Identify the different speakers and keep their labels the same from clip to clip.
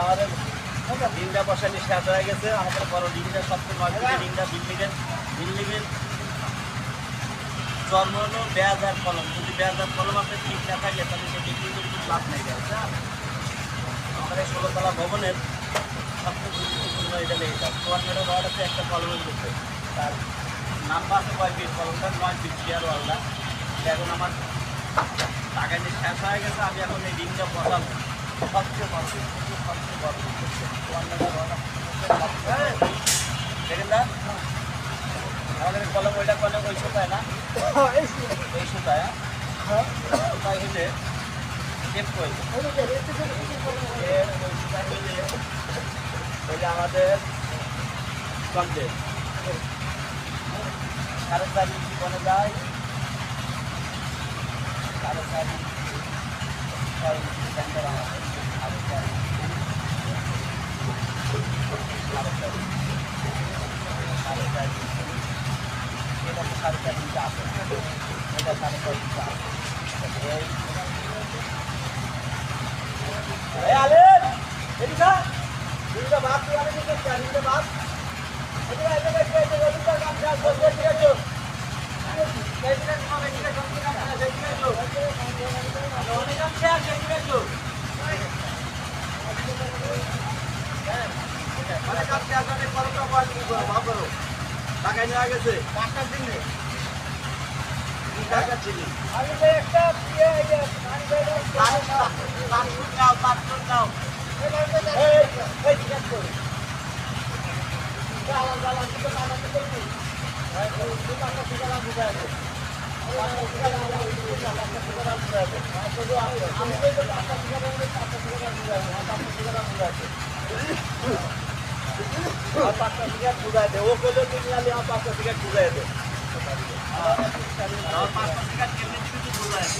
Speaker 1: আমাদের ডিমটা বসানি শেষ হয়ে গেছে। আমাদের বড় ডিমটা সবচেয়ে মার্কেটে ডিমটা বিল্ডিংয়ের জন্ম হলো বেয়াজার কলম। যদি বেয়াজার কলম আপনার ঠিক না থাকে তাহলে সে বিক্রি করে কিছু লাভ নেই আছে। আমাদের এই 16তলা ভবনের সবচেয়ে গুরুত্বপূর্ণ এটা লেগেছে 54 রড আছে একটা কলমের মধ্যে। তার নাম্বার আছে 9 ফিট, কলমটা 9 ফিট চেয়ার ওয়ালটা। এখন আমার টাকা নিয়ে শেষ হয়ে গেছে। আমি এখন এই ডিমটা বসাবো। সবচেয়ে বড় দেখেন না আমাদের কলম ওইটা কলম ওই সুতায় না এই সুতায় সুতায় হইলে টেপ করে ওই সুতায় হইলে আমাদের কমপ্লিট। 4.5 ইঞ্চি বনে যায়, 4.5 ইঞ্চি 6 ইঞ্চি সেন্টার আমাদের 4.5 এটা তো 4.5 ইঞ্চি আছে, এটা 4.5 ইঞ্চি আছে। আলেন এদিকে দুইটা বাদ দিয়ে আলেন দুইটা বাদ টাকা নেওয়া গেছে 5টার দিনে টাকা চিনি একটা বুঝাই দে ও কইলে তুমি আলি আমার 5টা টিকিট বুঝাই দে আমার 5টা টিকিট কেমনে দিবি তুই বুঝাই দে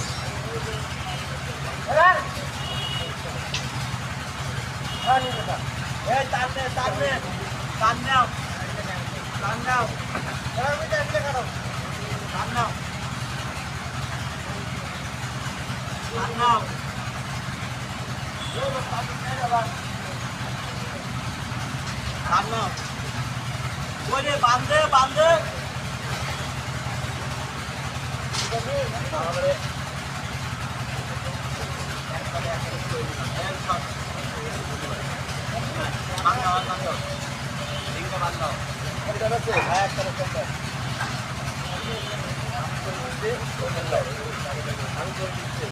Speaker 1: এই তার নাও এবার বুঝে আসলে কাটো তার নাও ওরে বান্ধে বান্ধ